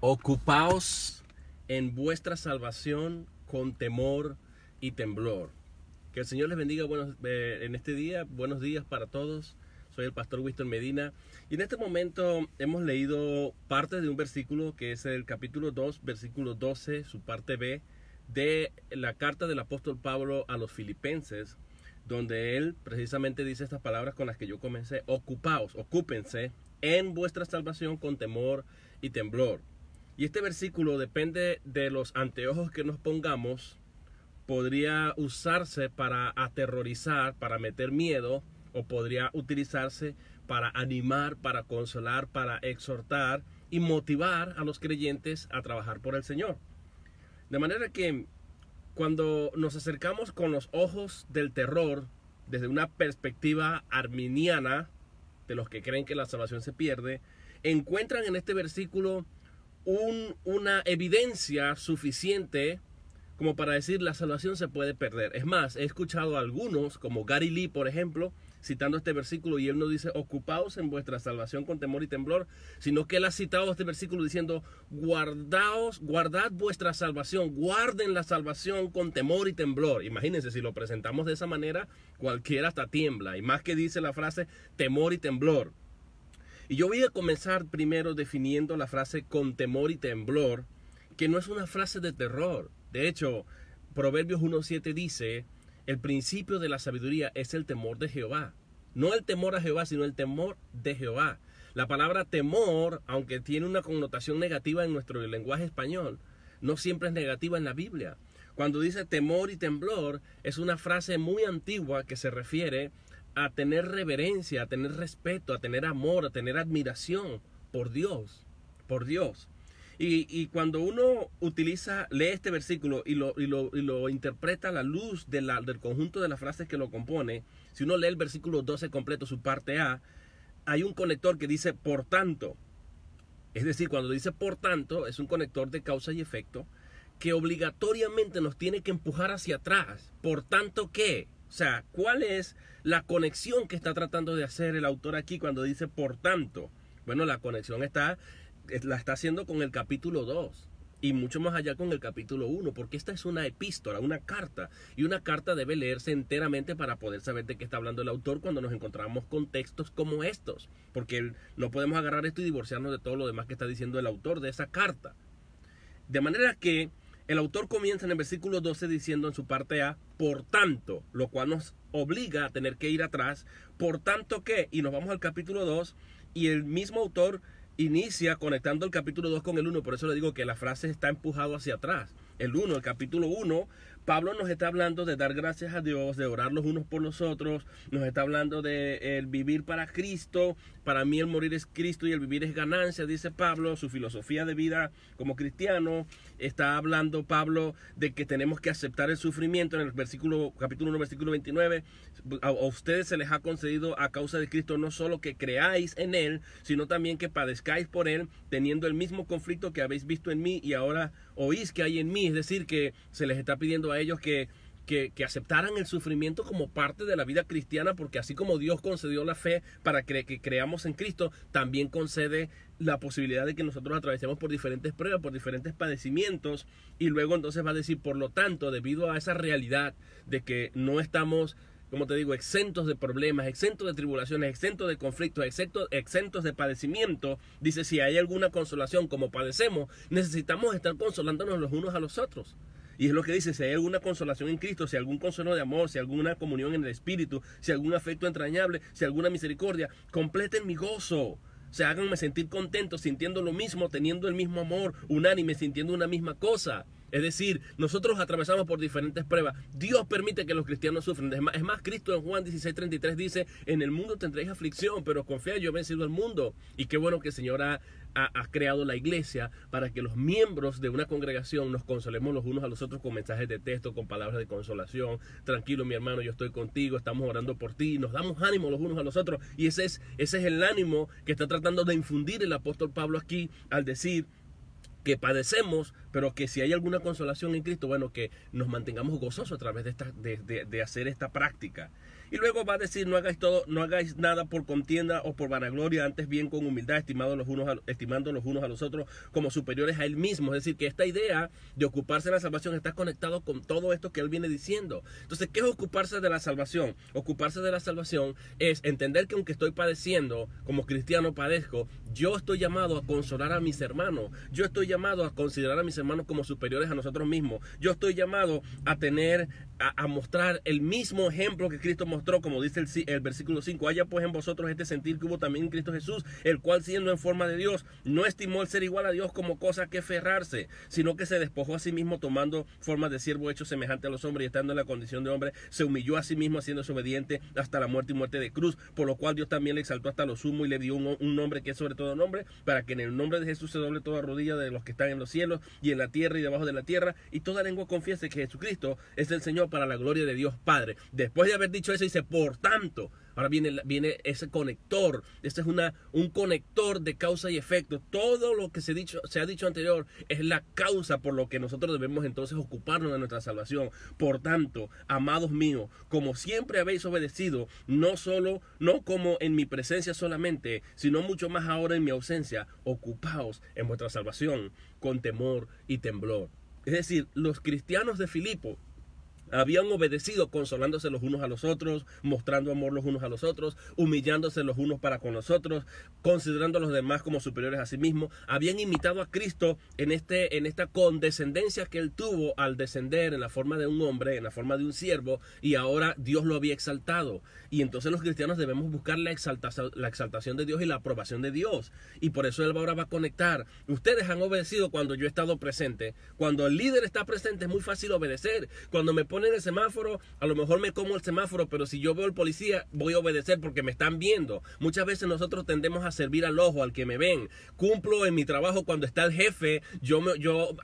Ocupaos en vuestra salvación con temor y temblor. Que el Señor les bendiga en este día. Buenos días para todos. Soy el pastor Winston Medina. Y en este momento hemos leído parte de un versículo que es el capítulo 2, versículo 12, su parte B, de la carta del apóstol Pablo a los filipenses, donde él precisamente dice estas palabras con las que yo comencé: ocupaos, ocúpense en vuestra salvación con temor y temblor. Y este versículo, depende de los anteojos que nos pongamos, podría usarse para aterrorizar, para meter miedo, o podría utilizarse para animar, para consolar, para exhortar y motivar a los creyentes a trabajar por el Señor. De manera que cuando nos acercamos con los ojos del terror, desde una perspectiva arminiana, de los que creen que la salvación se pierde, encuentran en este versículo una evidencia suficiente como para decir la salvación se puede perder. Es más, he escuchado a algunos, como Gary Lee, por ejemplo, citando este versículo, y él no dice ocupaos en vuestra salvación con temor y temblor, sino que él ha citado este versículo diciendo guardad vuestra salvación, guarden la salvación con temor y temblor. Imagínense, si lo presentamos de esa manera, cualquiera hasta tiembla, y más que dice la frase temor y temblor. Y yo voy a comenzar primero definiendo la frase con temor y temblor, que no es una frase de terror. De hecho, Proverbios 1:7 dice: el principio de la sabiduría es el temor de Jehová. No el temor a Jehová, sino el temor de Jehová. La palabra temor, aunque tiene una connotación negativa en nuestro lenguaje español, no siempre es negativa en la Biblia. Cuando dice temor y temblor, es una frase muy antigua que se refiere a tener reverencia, a tener respeto, a tener amor, a tener admiración por Dios, por Dios. Y cuando uno lee este versículo y lo interpreta a la luz del conjunto de las frases que lo compone, si uno lee el versículo 12 completo, su parte A, hay un conector que dice por tanto. Es decir, cuando dice por tanto, es un conector de causa y efecto que obligatoriamente nos tiene que empujar hacia atrás. ¿Por tanto qué? O sea, ¿cuál es la conexión que está tratando de hacer el autor aquí cuando dice por tanto? Bueno, la conexión la está haciendo con el capítulo 2 y mucho más allá con el capítulo 1, porque esta es una epístola, una carta, y una carta debe leerse enteramente para poder saber de qué está hablando el autor cuando nos encontramos con textos como estos, porque no podemos agarrar esto y divorciarnos de todo lo demás que está diciendo el autor de esa carta. De manera que el autor comienza en el versículo 12 diciendo en su parte A, por tanto, lo cual nos obliga a tener que ir atrás. ¿Por tanto qué? Y nos vamos al capítulo 2 y el mismo autor inicia conectando el capítulo 2 con el 1, por eso le digo que la frase está empujado hacia atrás. El capítulo 1, Pablo nos está hablando de dar gracias a Dios, de orar los unos por los otros, nos está hablando de el vivir para Cristo. Para mí el morir es Cristo y el vivir es ganancia, dice Pablo, su filosofía de vida como cristiano. Está hablando Pablo de que tenemos que aceptar el sufrimiento en el capítulo 1, versículo 29. A ustedes se les ha concedido a causa de Cristo no solo que creáis en Él, sino también que padezcáis por Él, teniendo el mismo conflicto que habéis visto en mí y ahora oís que hay en mí. Es decir, que se les está pidiendo a ellos que aceptaran el sufrimiento como parte de la vida cristiana, porque así como Dios concedió la fe para que creamos en Cristo, también concede la posibilidad de que nosotros atravesemos por diferentes pruebas, por diferentes padecimientos, y luego entonces va a decir, por lo tanto, debido a esa realidad de que no estamos, como te digo, exentos de problemas, exentos de tribulaciones, exentos de conflictos, exentos de padecimiento, dice, si hay alguna consolación como padecemos, necesitamos estar consolándonos los unos a los otros. Y es lo que dice, si hay alguna consolación en Cristo, si hay algún consuelo de amor, si hay alguna comunión en el Espíritu, si hay algún afecto entrañable, si hay alguna misericordia, completen mi gozo. O sea, háganme sentir contento, sintiendo lo mismo, teniendo el mismo amor, unánime, sintiendo una misma cosa. Es decir, nosotros atravesamos por diferentes pruebas. Dios permite que los cristianos sufran. Es más, Cristo en Juan 16:33 dice, en el mundo tendréis aflicción, pero confiad, yo he vencido al mundo. Y qué bueno que el Señor ha creado la iglesia para que los miembros de una congregación nos consolemos los unos a los otros con mensajes de texto, con palabras de consolación. Tranquilo, mi hermano, yo estoy contigo, estamos orando por ti, nos damos ánimo los unos a los otros. Y ese es el ánimo que está tratando de infundir el apóstol Pablo aquí al decir que padecemos, pero que si hay alguna consolación en Cristo, bueno, que nos mantengamos gozosos a través de hacer esta práctica. Y luego va a decir, no hagáis nada por contienda o por vanagloria, antes bien con humildad, estimando los unos a los otros como superiores a él mismo. Es decir, que esta idea de ocuparse de la salvación está conectado con todo esto que él viene diciendo. Entonces, ¿qué es ocuparse de la salvación? Ocuparse de la salvación es entender que aunque estoy padeciendo, como cristiano padezco, yo estoy llamado a consolar a mis hermanos. Yo estoy llamado a considerar a mis hermanos como superiores a nosotros mismos. Yo estoy llamado a mostrar el mismo ejemplo que Cristo mostró, como dice el versículo 5. Haya pues en vosotros este sentir que hubo también en Cristo Jesús, el cual siendo en forma de Dios, no estimó el ser igual a Dios como cosa que aferrarse, sino que se despojó a sí mismo, tomando forma de siervo hecho semejante a los hombres, y estando en la condición de hombre, se humilló a sí mismo, haciéndose obediente hasta la muerte y muerte de cruz, por lo cual Dios también le exaltó hasta lo sumo y le dio un nombre que es sobre todo nombre, para que en el nombre de Jesús se doble toda rodilla de los que están en los cielos y en la tierra y debajo de la tierra, y toda lengua confiese que Jesucristo es el Señor, para la gloria de Dios Padre. Después de haber dicho eso, dice, por tanto, ahora viene ese conector. Este es un conector de causa y efecto. Todo lo que se ha dicho anterior es la causa por lo que nosotros debemos entonces ocuparnos de nuestra salvación. Por tanto, amados míos, como siempre habéis obedecido, no como en mi presencia solamente, sino mucho más ahora en mi ausencia, ocupaos en vuestra salvación con temor y temblor. Es decir, los cristianos de Filipo habían obedecido consolándose los unos a los otros, mostrando amor los unos a los otros, humillándose los unos para con los otros, considerando a los demás como superiores a sí mismos. Habían imitado a Cristo en esta condescendencia que él tuvo al descender en la forma de un hombre, en la forma de un siervo, y ahora Dios lo había exaltado. Y entonces los cristianos debemos buscar la exaltación de Dios y la aprobación de Dios. Y por eso él ahora va a conectar. Ustedes han obedecido cuando yo he estado presente. Cuando el líder está presente es muy fácil obedecer. Cuando me ponen el semáforo, a lo mejor me como el semáforo, pero si yo veo al policía, voy a obedecer porque me están viendo. Muchas veces nosotros tendemos a servir al ojo, al que me ven. Cumplo en mi trabajo cuando está el jefe, yo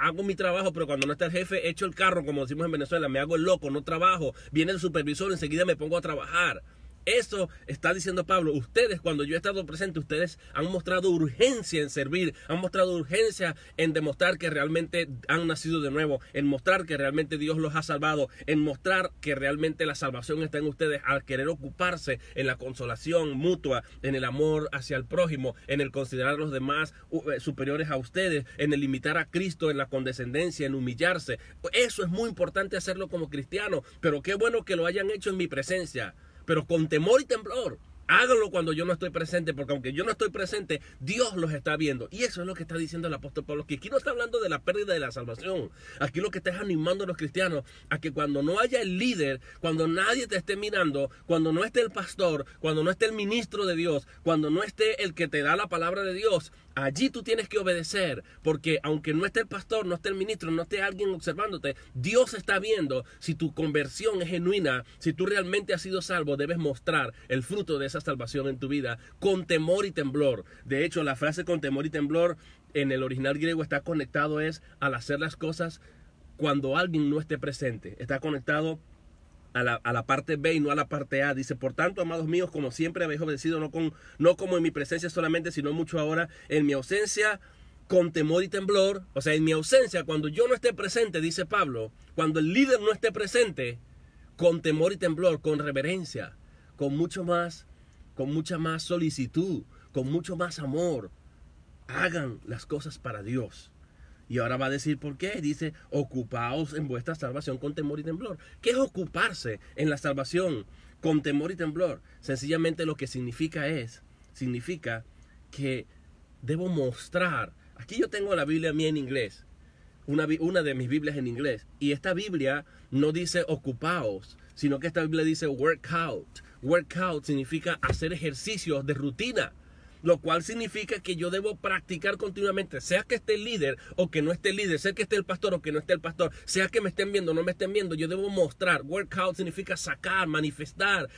hago mi trabajo, pero cuando no está el jefe, echo el carro, como decimos en Venezuela, me hago el loco, no trabajo. Viene el supervisor, enseguida me pongo a trabajar. Eso está diciendo Pablo. Ustedes, cuando yo he estado presente, ustedes han mostrado urgencia en servir, han mostrado urgencia en demostrar que realmente han nacido de nuevo, en mostrar que realmente Dios los ha salvado, en mostrar que realmente la salvación está en ustedes, al querer ocuparse en la consolación mutua, en el amor hacia el prójimo, en el considerar a los demás superiores a ustedes, en el imitar a Cristo, en la condescendencia, en humillarse. Eso es muy importante hacerlo como cristiano, pero qué bueno que lo hayan hecho en mi presencia. Pero con temor y temblor. Háganlo cuando yo no estoy presente, porque aunque yo no estoy presente, Dios los está viendo. Y eso es lo que está diciendo el apóstol Pablo, que aquí no está hablando de la pérdida de la salvación. Aquí lo que está es animando a los cristianos a que cuando no haya el líder, cuando nadie te esté mirando, cuando no esté el pastor, cuando no esté el ministro de Dios, cuando no esté el que te da la palabra de Dios, allí tú tienes que obedecer, porque aunque no esté el pastor, no esté el ministro, no esté alguien observándote, Dios está viendo si tu conversión es genuina, si tú realmente has sido salvo. Debes mostrar el fruto de esa salvación en tu vida con temor y temblor. De hecho, la frase con temor y temblor en el original griego está conectado al hacer las cosas cuando alguien no esté presente. Está conectado a la parte B y no a la parte A. Dice, por tanto, amados míos, como siempre habéis obedecido, no como en mi presencia solamente, sino mucho ahora en mi ausencia, con temor y temblor. O sea, en mi ausencia, cuando yo no esté presente, dice Pablo, cuando el líder no esté presente, con temor y temblor, con reverencia, con mucha más solicitud, con mucho más amor. Hagan las cosas para Dios. Y ahora va a decir por qué. Dice, ocupaos en vuestra salvación con temor y temblor. ¿Qué es ocuparse en la salvación con temor y temblor? Sencillamente lo que significa que debo mostrar. Aquí yo tengo la Biblia mía en inglés. Una de mis Biblias en inglés. Y esta Biblia no dice ocupaos, sino que esta Biblia dice work out. Work out significa hacer ejercicios de rutina, lo cual significa que yo debo practicar continuamente, sea que esté el líder o que no esté el líder, sea que esté el pastor o que no esté el pastor, sea que me estén viendo o no me estén viendo. Yo debo mostrar. Workout significa sacar, manifestar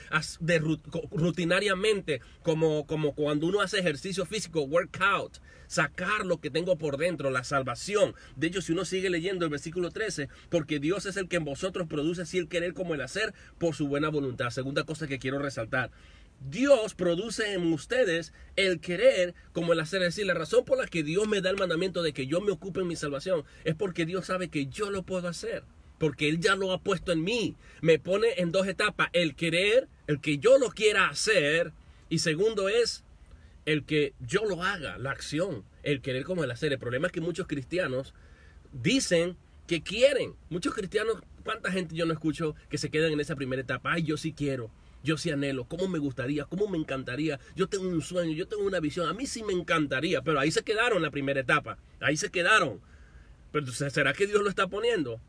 rutinariamente, como cuando uno hace ejercicio físico. Workout, sacar lo que tengo por dentro, la salvación. De hecho, si uno sigue leyendo el versículo 13, porque Dios es el que en vosotros produce así el querer como el hacer por su buena voluntad. Segunda cosa que quiero resaltar: Dios produce en ustedes el querer como el hacer. Es decir, la razón por la que Dios me da el mandamiento de que yo me ocupe en mi salvación es porque Dios sabe que yo lo puedo hacer. porque Él ya lo ha puesto en mí. Me pone en dos etapas, el querer, el que yo lo quiera hacer, y segundo es el que yo lo haga, la acción, el querer como el hacer. El problema es que muchos cristianos dicen que quieren. Muchos cristianos, ¿cuánta gente yo no escucho que se quedan en esa primera etapa? Ay, yo sí quiero, yo sí anhelo, cómo me gustaría, cómo me encantaría, yo tengo un sueño, yo tengo una visión, a mí sí me encantaría, pero ahí se quedaron en la primera etapa, ahí se quedaron. Pero ¿será que Dios lo está poniendo?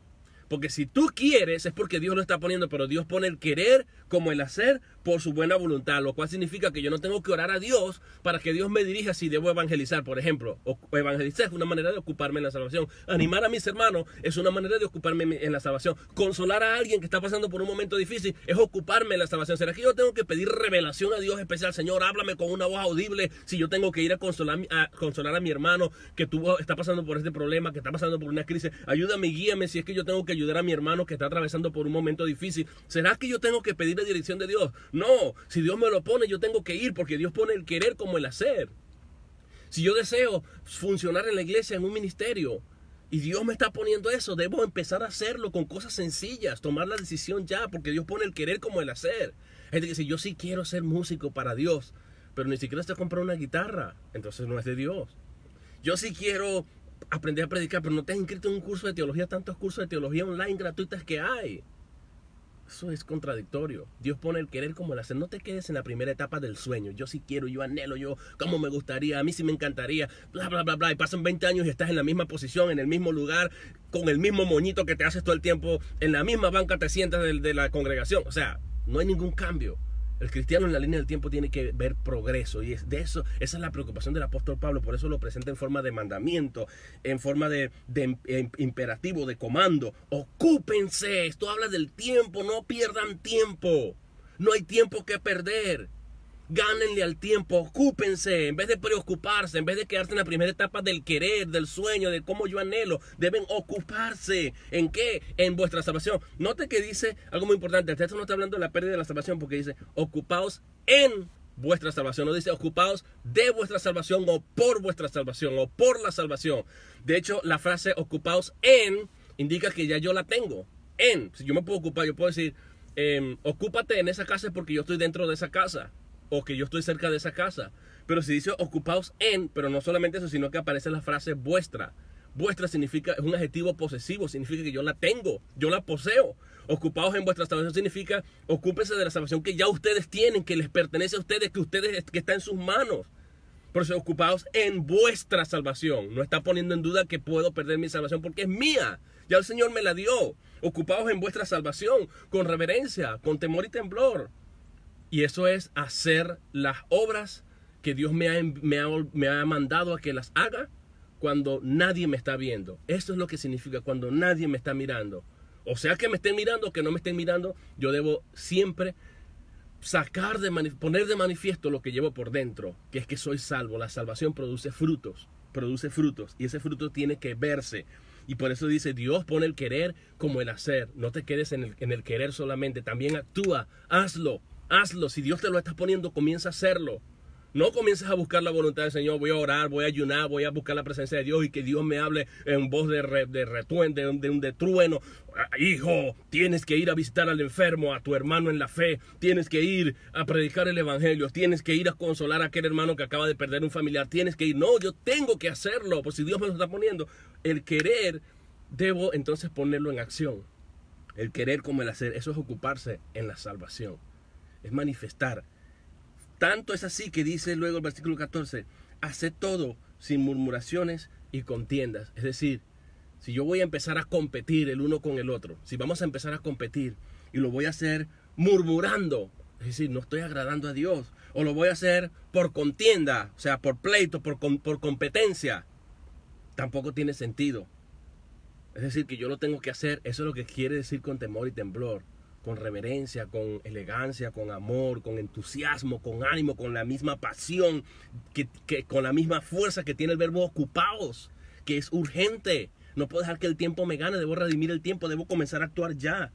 Porque si tú quieres es porque Dios lo está poniendo, pero Dios pone el querer como el hacer por su buena voluntad, lo cual significa que yo no tengo que orar a Dios para que Dios me dirija si debo evangelizar, por ejemplo. O evangelizar es una manera de ocuparme en la salvación. Animar a mis hermanos es una manera de ocuparme en la salvación. Consolar a alguien que está pasando por un momento difícil es ocuparme en la salvación. ¿Será que yo tengo que pedir revelación a Dios especial? Señor, háblame con una voz audible si yo tengo que ir a consolar a mi hermano que está pasando por este problema, que está pasando por una crisis. Ayúdame, guíame si es que yo tengo que ayudar a mi hermano que está atravesando por un momento difícil. ¿Será que yo tengo que pedir la dirección de Dios? No, si Dios me lo pone, yo tengo que ir, porque Dios pone el querer como el hacer. Si yo deseo funcionar en la iglesia, en un ministerio, y Dios me está poniendo eso, debo empezar a hacerlo con cosas sencillas, tomar la decisión ya, porque Dios pone el querer como el hacer. Es decir, yo sí quiero ser músico para Dios, pero ni siquiera estoy comprando una guitarra, entonces no es de Dios. Yo sí quiero aprender a predicar, pero no te has inscrito en un curso de teología, tantos cursos de teología online gratuitas que hay. Eso es contradictorio. Dios pone el querer como el hacer. No te quedes en la primera etapa del sueño. Yo sí quiero, yo anhelo, yo cómo me gustaría, a mí sí me encantaría, bla, bla, bla, bla. Y pasan 20 años y estás en la misma posición, en el mismo lugar, con el mismo moñito que te haces todo el tiempo, en la misma banca te sientas de la congregación. O sea, no hay ningún cambio. El cristiano en la línea del tiempo tiene que ver progreso, y esa es la preocupación del apóstol Pablo. Por eso lo presenta en forma de mandamiento, en forma de imperativo, de comando. Ocúpense, esto habla del tiempo, no pierdan tiempo, no hay tiempo que perder. Gánenle al tiempo, ocúpense, en vez de preocuparse, en vez de quedarse en la primera etapa del querer, del sueño, de cómo yo anhelo, deben ocuparse. ¿En qué? En vuestra salvación. Note que dice algo muy importante, el texto no está hablando de la pérdida de la salvación, porque dice, ocupaos en vuestra salvación, no dice ocupaos de vuestra salvación o por vuestra salvación o por la salvación. De hecho, la frase ocupaos en indica que ya yo la tengo. Si yo me puedo ocupar, yo puedo decir, ocúpate en esa casa porque yo estoy dentro de esa casa, o que yo estoy cerca de esa casa. Pero si dice ocupaos en, pero no solamente eso, sino que aparece la frase vuestra. Vuestra significa, es un adjetivo posesivo, significa que yo la tengo, yo la poseo. Ocupaos en vuestra salvación significa ocúpense de la salvación que ya ustedes tienen, que les pertenece a ustedes, que está en sus manos. Por eso ocupaos en vuestra salvación. No está poniendo en duda que puedo perder mi salvación porque es mía. Ya el Señor me la dio. Ocupaos en vuestra salvación con reverencia, con temor y temblor. Y eso es hacer las obras que Dios me ha mandado a que las haga cuando nadie me está viendo. Eso es lo que significa cuando nadie me está mirando. O sea, que me estén mirando o que no me estén mirando, yo debo siempre poner de manifiesto lo que llevo por dentro, que es que soy salvo. La salvación produce frutos, y ese fruto tiene que verse. Y por eso dice, Dios pone el querer como el hacer. No te quedes en el querer solamente, también actúa, hazlo. Hazlo, si Dios te lo está poniendo, comienza a hacerlo. No comiences a buscar la voluntad del Señor, voy a orar, voy a ayunar, voy a buscar la presencia de Dios y que Dios me hable en voz de trueno. Hijo, tienes que ir a visitar al enfermo, a tu hermano en la fe, tienes que ir a predicar el evangelio, tienes que ir a consolar a aquel hermano que acaba de perder un familiar, tienes que ir. No, yo tengo que hacerlo, pues si Dios me lo está poniendo, el querer, debo entonces ponerlo en acción. El querer como el hacer, eso es ocuparse en la salvación. Es manifestar. Tanto es así que dice luego el versículo 14, haced todo sin murmuraciones y contiendas. Es decir, si yo voy a empezar a competir el uno con el otro, si vamos a empezar a competir y lo voy a hacer murmurando, es decir, no estoy agradando a Dios, o lo voy a hacer por contienda, o sea, por pleito, por competencia, tampoco tiene sentido. Es decir, que yo lo tengo que hacer, eso es lo que quiere decir con temor y temblor. Con reverencia, con elegancia, con amor, con entusiasmo, con ánimo, con la misma pasión, con la misma fuerza que tiene el verbo ocupaos, que es urgente. No puedo dejar que el tiempo me gane, debo redimir el tiempo, debo comenzar a actuar ya.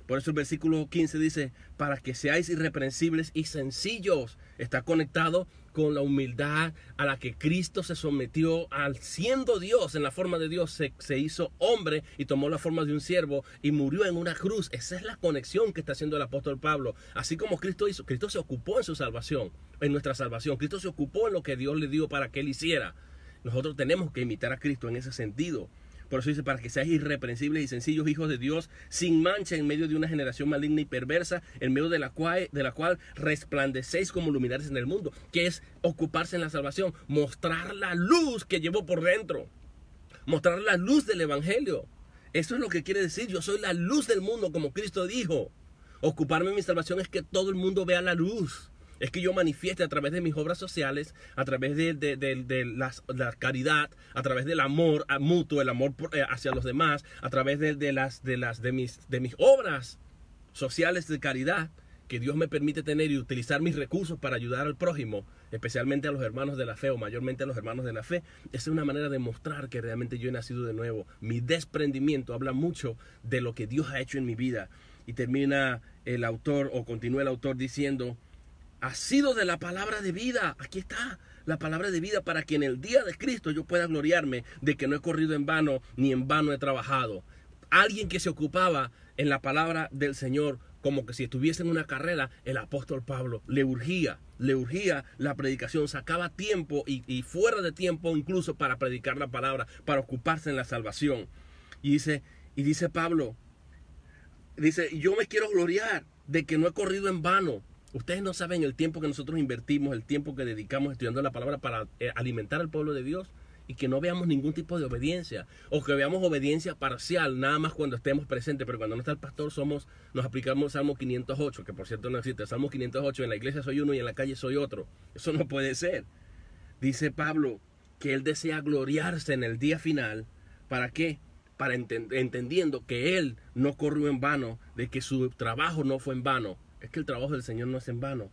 Por eso el versículo 15 dice, para que seáis irreprensibles y sencillos. Está conectado con la humildad a la que Cristo se sometió al siendo Dios, en la forma de Dios, se hizo hombre y tomó la forma de un siervo y murió en una cruz. Esa es la conexión que está haciendo el apóstol Pablo. Así como Cristo hizo, Cristo se ocupó en su salvación, en nuestra salvación. Cristo se ocupó en lo que Dios le dio para que él hiciera. Nosotros tenemos que imitar a Cristo en ese sentido. Por eso dice, para que seáis irreprensibles y sencillos hijos de Dios, sin mancha en medio de una generación maligna y perversa, en medio de la cual resplandecéis como luminares en el mundo, que es ocuparse en la salvación, mostrar la luz que llevo por dentro, mostrar la luz del evangelio. Eso es lo que quiere decir, yo soy la luz del mundo, como Cristo dijo. Ocuparme en mi salvación es que todo el mundo vea la luz. Es que yo manifieste a través de mis obras sociales, a través de la caridad, a través del amor mutuo, el amor hacia los demás, a través de mis obras sociales de caridad, que Dios me permite tener y utilizar mis recursos para ayudar al prójimo, especialmente a los hermanos de la fe o mayormente a los hermanos de la fe. Esa es una manera de mostrar que realmente yo he nacido de nuevo. Mi desprendimiento habla mucho de lo que Dios ha hecho en mi vida. Y termina el autor, o continúa el autor diciendo, ha sido de la palabra de vida. Aquí está la palabra de vida, para que en el día de Cristo yo pueda gloriarme de que no he corrido en vano, ni en vano he trabajado. Alguien que se ocupaba en la palabra del Señor, como que si estuviese en una carrera, el apóstol Pablo le urgía la predicación, sacaba tiempo y fuera de tiempo incluso para predicar la palabra, para ocuparse en la salvación. Y dice Pablo, yo me quiero gloriar de que no he corrido en vano. Ustedes no saben el tiempo que nosotros invertimos, el tiempo que dedicamos estudiando la palabra para alimentar al pueblo de Dios, y que no veamos ningún tipo de obediencia, o que veamos obediencia parcial, nada más cuando estemos presentes, pero cuando no está el pastor nos aplicamos Salmo 508, que por cierto no existe. Salmo 508, en la iglesia soy uno y en la calle soy otro. Eso no puede ser. Dice Pablo que él desea gloriarse en el día final. ¿Para qué? Para entendiendo que él no corrió en vano, de que su trabajo no fue en vano. Es que el trabajo del Señor no es en vano.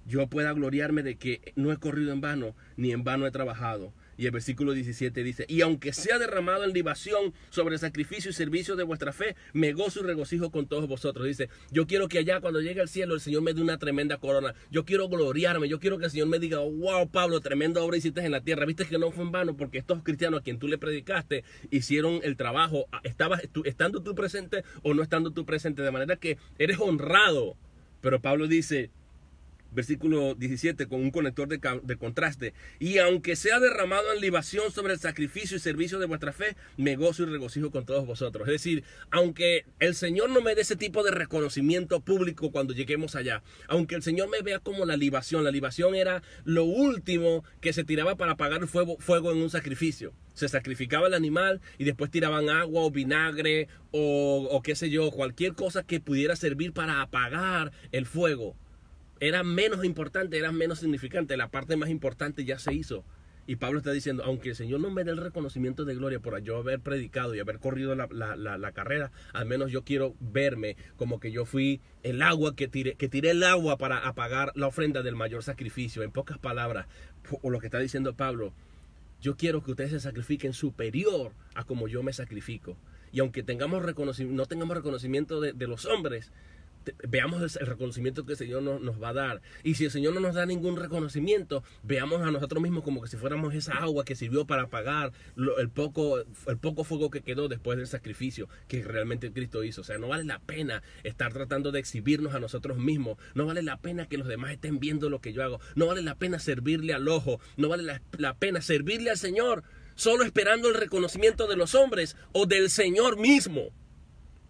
Yo pueda gloriarme de que no he corrido en vano, ni en vano he trabajado. Y el versículo 17 dice, y aunque sea derramado en libación sobre el sacrificio y servicio de vuestra fe, me gozo y regocijo con todos vosotros. Dice, yo quiero que allá cuando llegue al cielo el Señor me dé una tremenda corona. Yo quiero gloriarme, yo quiero que el Señor me diga, wow, Pablo, tremenda obra hiciste en la tierra. Viste que no fue en vano, porque estos cristianos a quien tú le predicaste hicieron el trabajo, estando tú presente o no estando tú presente, de manera que eres honrado. Pero Pablo dice, versículo 17, con un conector de contraste, y aunque sea derramado en libación sobre el sacrificio y servicio de vuestra fe, me gozo y regocijo con todos vosotros. Es decir, aunque el Señor no me dé ese tipo de reconocimiento público cuando lleguemos allá, aunque el Señor me vea como la libación era lo último que se tiraba para apagar el fuego en un sacrificio. Se sacrificaba el animal y después tiraban agua o vinagre o qué sé yo, cualquier cosa que pudiera servir para apagar el fuego. Era menos importante, era menos significante. La parte más importante ya se hizo. Y Pablo está diciendo, aunque el Señor no me dé el reconocimiento de gloria por yo haber predicado y haber corrido la carrera, al menos yo quiero verme como que yo fui el agua que tiré el agua para apagar la ofrenda del mayor sacrificio. En pocas palabras, o lo que está diciendo Pablo, yo quiero que ustedes se sacrifiquen superior a como yo me sacrifico. Y aunque no tengamos reconocimiento de los hombres, veamos el reconocimiento que el Señor nos va a dar. Y si el Señor no nos da ningún reconocimiento, veamos a nosotros mismos como que si fuéramos esa agua que sirvió para apagar el poco fuego que quedó después del sacrificio que realmente Cristo hizo. O sea, no vale la pena estar tratando de exhibirnos a nosotros mismos. No vale la pena que los demás estén viendo lo que yo hago. No vale la pena servirle al ojo. No vale la pena servirle al Señor solo esperando el reconocimiento de los hombres o del Señor mismo.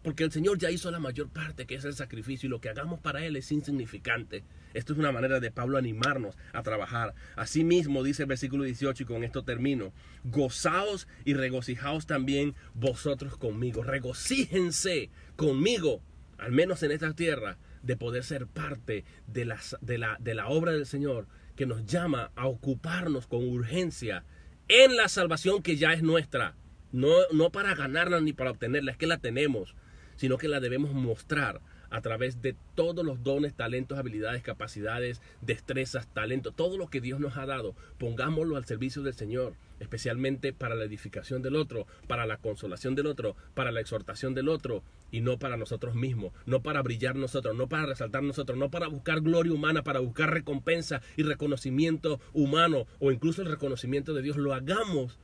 Porque el Señor ya hizo la mayor parte, que es el sacrificio, y lo que hagamos para Él es insignificante. Esto es una manera de Pablo animarnos a trabajar. Asimismo, dice el versículo 18, y con esto termino, gozaos y regocijaos también vosotros conmigo. Regocíjense conmigo, al menos en esta tierra, de poder ser parte de la obra del Señor, que nos llama a ocuparnos con urgencia en la salvación que ya es nuestra. No para ganarla ni para obtenerla, es que la tenemos, sino que la debemos mostrar a través de todos los dones, talentos, habilidades, capacidades, destrezas, talentos, todo lo que Dios nos ha dado, pongámoslo al servicio del Señor, especialmente para la edificación del otro, para la consolación del otro, para la exhortación del otro, y no para nosotros mismos, no para brillar nosotros, no para resaltar nosotros, no para buscar gloria humana, para buscar recompensa y reconocimiento humano, o incluso el reconocimiento de Dios. Lo hagamos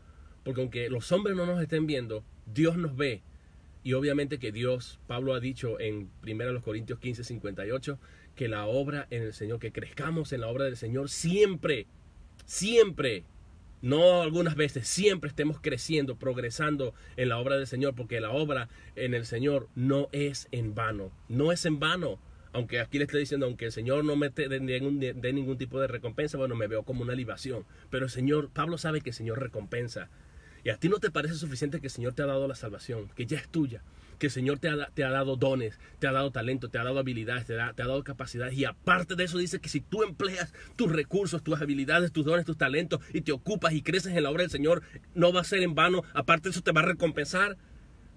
porque aunque los hombres no nos estén viendo, Dios nos ve. Y obviamente que Dios, Pablo ha dicho en 1 Corintios 15:58, que la obra en el Señor, que crezcamos en la obra del Señor siempre, siempre, no algunas veces, siempre estemos creciendo, progresando en la obra del Señor, porque la obra en el Señor no es en vano, no es en vano. Aunque aquí le estoy diciendo, aunque el Señor no me dé ningún tipo de recompensa, bueno, me veo como una libación. Pero el Señor, Pablo sabe que el Señor recompensa. Y a ti no te parece suficiente que el Señor te ha dado la salvación, que ya es tuya, que el Señor te ha dado dones, te ha dado talento, te ha dado habilidades, te ha dado capacidades. Y aparte de eso dice que si tú empleas tus recursos, tus habilidades, tus dones, tus talentos y te ocupas y creces en la obra del Señor, no va a ser en vano. Aparte de eso te va a recompensar.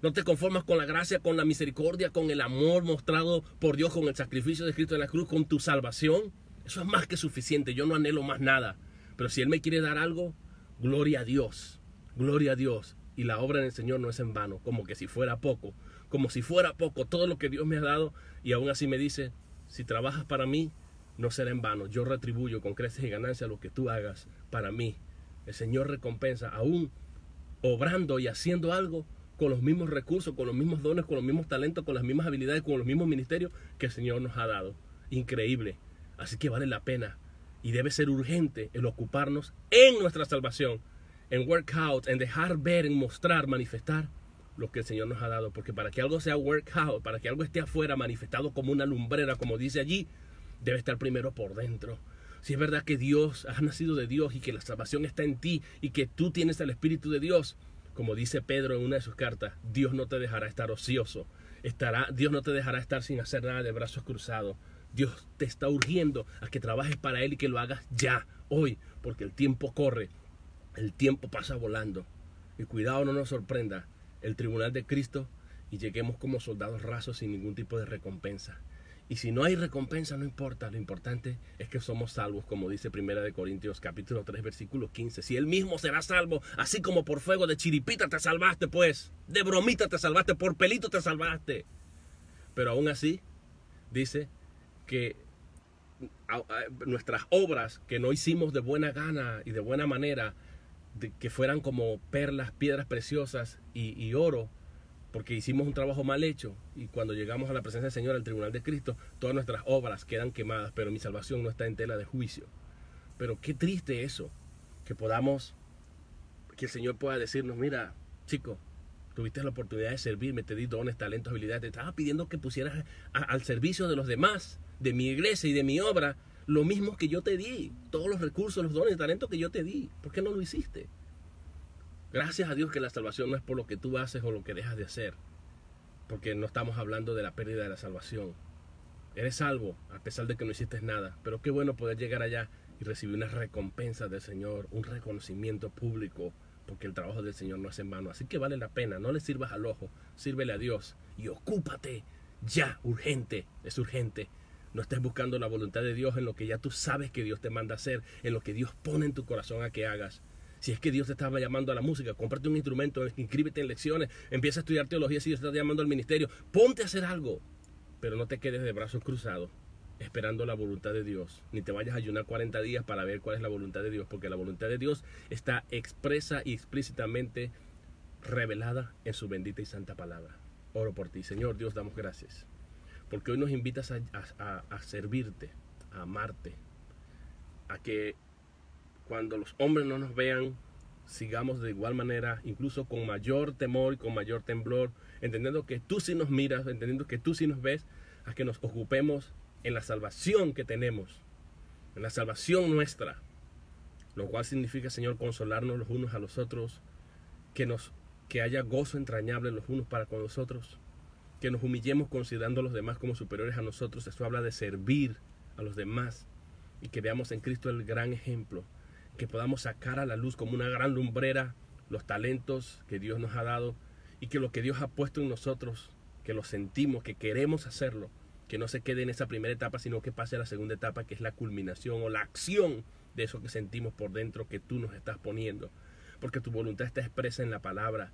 No te conformas con la gracia, con la misericordia, con el amor mostrado por Dios, con el sacrificio de Cristo en la cruz, con tu salvación. Eso es más que suficiente. Yo no anhelo más nada. Pero si Él me quiere dar algo, gloria a Dios. Gloria a Dios. Y la obra en el Señor no es en vano, como que si fuera poco. Como si fuera poco todo lo que Dios me ha dado. Y aún así me dice, si trabajas para mí, no será en vano. Yo retribuyo con creces y ganancias lo que tú hagas para mí. El Señor recompensa, aún obrando y haciendo algo con los mismos recursos, con los mismos dones, con los mismos talentos, con las mismas habilidades, con los mismos ministerios que el Señor nos ha dado. Increíble. Así que vale la pena. Y debe ser urgente el ocuparnos en nuestra salvación, en work out, en dejar ver, en mostrar, manifestar lo que el Señor nos ha dado. Porque para que algo sea work out, para que algo esté afuera manifestado como una lumbrera, como dice allí, debe estar primero por dentro. Si es verdad que Dios, has nacido de Dios y que la salvación está en ti y que tú tienes el Espíritu de Dios, como dice Pedro en una de sus cartas, Dios no te dejará estar ocioso. Dios no te dejará estar sin hacer nada de brazos cruzados. Dios te está urgiendo a que trabajes para Él y que lo hagas ya, hoy, porque el tiempo corre. El tiempo pasa volando. Y cuidado no nos sorprenda el tribunal de Cristo y lleguemos como soldados rasos sin ningún tipo de recompensa. Y si no hay recompensa, no importa. Lo importante es que somos salvos, como dice 1 Corintios capítulo 3, versículo 15. Si Él mismo será salvo, así como por fuego de chiripita te salvaste, pues. De bromita te salvaste, por pelito te salvaste. Pero aún así, dice que nuestras obras que no hicimos de buena gana y de buena manera, que fueran como perlas, piedras preciosas y oro, porque hicimos un trabajo mal hecho, y cuando llegamos a la presencia del Señor, al tribunal de Cristo, todas nuestras obras quedan quemadas, pero mi salvación no está en tela de juicio. Pero qué triste eso, que el Señor pueda decirnos, mira, chico, tuviste la oportunidad de servirme, te di dones, talentos, habilidades, te estaba pidiendo que pusieras al servicio de los demás, de mi iglesia y de mi obra, lo mismo que yo te di, todos los recursos, los dones, talentos que yo te di. ¿Por qué no lo hiciste? Gracias a Dios que la salvación no es por lo que tú haces o lo que dejas de hacer, porque no estamos hablando de la pérdida de la salvación. Eres salvo a pesar de que no hiciste nada, pero qué bueno poder llegar allá y recibir una recompensa del Señor, un reconocimiento público, porque el trabajo del Señor no es en vano. Así que vale la pena, no le sirvas al ojo, sírvele a Dios y ocúpate ya, urgente, es urgente. No estés buscando la voluntad de Dios en lo que ya tú sabes que Dios te manda hacer, en lo que Dios pone en tu corazón a que hagas. Si es que Dios te estaba llamando a la música, cómprate un instrumento, inscríbete en lecciones, empieza a estudiar teología si Dios te está llamando al ministerio. Ponte a hacer algo, pero no te quedes de brazos cruzados esperando la voluntad de Dios. Ni te vayas a ayunar 40 días para ver cuál es la voluntad de Dios, porque la voluntad de Dios está expresa y explícitamente revelada en su bendita y santa palabra. Oro por ti, Señor Dios, damos gracias, porque hoy nos invitas a servirte, a amarte, a que cuando los hombres no nos vean, sigamos de igual manera, incluso con mayor temor y con mayor temblor, entendiendo que tú sí nos miras, entendiendo que tú sí nos ves, a que nos ocupemos en la salvación que tenemos, en la salvación nuestra, lo cual significa, Señor, consolarnos los unos a los otros, que haya gozo entrañable los unos para con los otros, que nos humillemos considerando a los demás como superiores a nosotros. Esto habla de servir a los demás, y que veamos en Cristo el gran ejemplo, que podamos sacar a la luz como una gran lumbrera los talentos que Dios nos ha dado, y que lo que Dios ha puesto en nosotros, que lo sentimos, que queremos hacerlo, que no se quede en esa primera etapa, sino que pase a la segunda etapa, que es la culminación o la acción de eso que sentimos por dentro, que tú nos estás poniendo, porque tu voluntad está expresa en la palabra.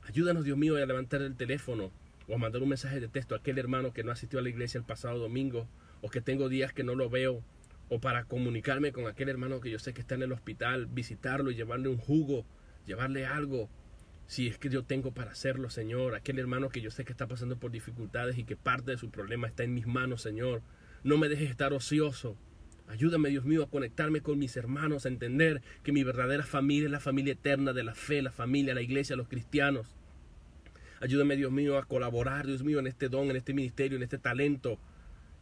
Ayúdanos, Dios mío, a levantar el teléfono o a mandar un mensaje de texto a aquel hermano que no asistió a la iglesia el pasado domingo, o que tengo días que no lo veo, o para comunicarme con aquel hermano que yo sé que está en el hospital, visitarlo y llevarle un jugo, llevarle algo, si es que yo tengo para hacerlo, Señor. Aquel hermano que yo sé que está pasando por dificultades y que parte de su problema está en mis manos, Señor. No me dejes estar ocioso. Ayúdame, Dios mío, a conectarme con mis hermanos, a entender que mi verdadera familia es la familia eterna de la fe, la familia, la iglesia, los cristianos. Ayúdame, Dios mío, a colaborar, Dios mío, en este don, en este ministerio, en este talento,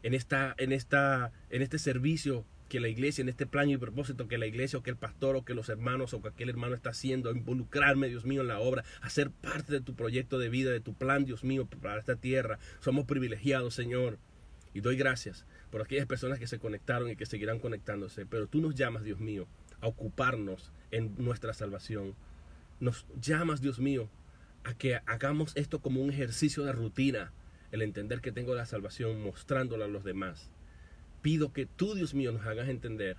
en este servicio que la iglesia, en este plan y propósito que la iglesia o que el pastor o que los hermanos o que aquel hermano está haciendo, a involucrarme, Dios mío, en la obra, a ser parte de tu proyecto de vida, de tu plan, Dios mío, para esta tierra. Somos privilegiados, Señor, y doy gracias por aquellas personas que se conectaron y que seguirán conectándose, pero tú nos llamas, Dios mío, a ocuparnos en nuestra salvación. Nos llamas, Dios mío, a que hagamos esto como un ejercicio de rutina, el entender que tengo la salvación, mostrándola a los demás. Pido que tú, Dios mío, nos hagas entender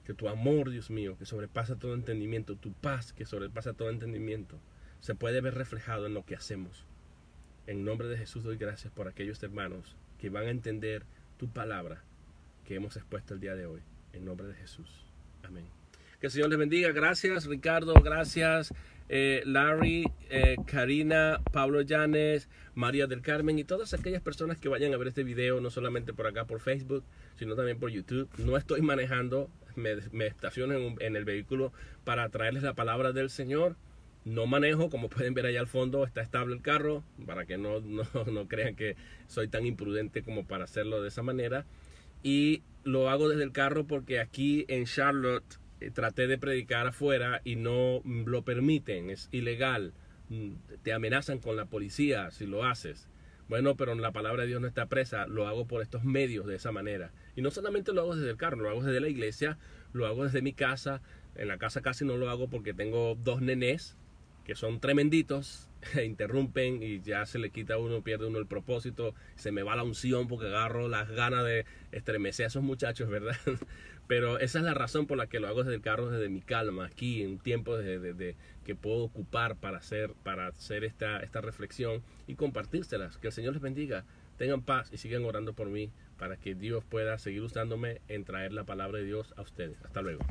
que tu amor, Dios mío, que sobrepasa todo entendimiento, tu paz que sobrepasa todo entendimiento, se puede ver reflejado en lo que hacemos. En nombre de Jesús doy gracias por aquellos hermanos que van a entender tu palabra que hemos expuesto el día de hoy. En nombre de Jesús. Amén. Que el Señor les bendiga. Gracias, Ricardo. Gracias, Larry, Karina, Pablo Llanes, María del Carmen y todas aquellas personas que vayan a ver este video, no solamente por acá por Facebook, sino también por YouTube. No estoy manejando, me estaciono en el vehículo para traerles la palabra del Señor. No manejo, como pueden ver allá al fondo, está estable el carro, para que no crean que soy tan imprudente como para hacerlo de esa manera. Y lo hago desde el carro porque aquí en Charlotte traté de predicar afuera y no lo permiten, es ilegal. Te amenazan con la policía si lo haces. Bueno, pero la palabra de Dios no está presa, lo hago por estos medios de esa manera. Y no solamente lo hago desde el carro, lo hago desde la iglesia, lo hago desde mi casa. En la casa casi no lo hago porque tengo dos nenés que son tremenditos, interrumpen y ya se le quita a uno, pierde uno el propósito, se me va la unción porque agarro las ganas de estremecer a esos muchachos, ¿verdad? Pero esa es la razón por la que lo hago desde el carro, desde mi calma, aquí en un tiempo que puedo ocupar para hacer esta reflexión y compartírselas. Que el Señor les bendiga, tengan paz y sigan orando por mí para que Dios pueda seguir usándome en traer la palabra de Dios a ustedes. Hasta luego.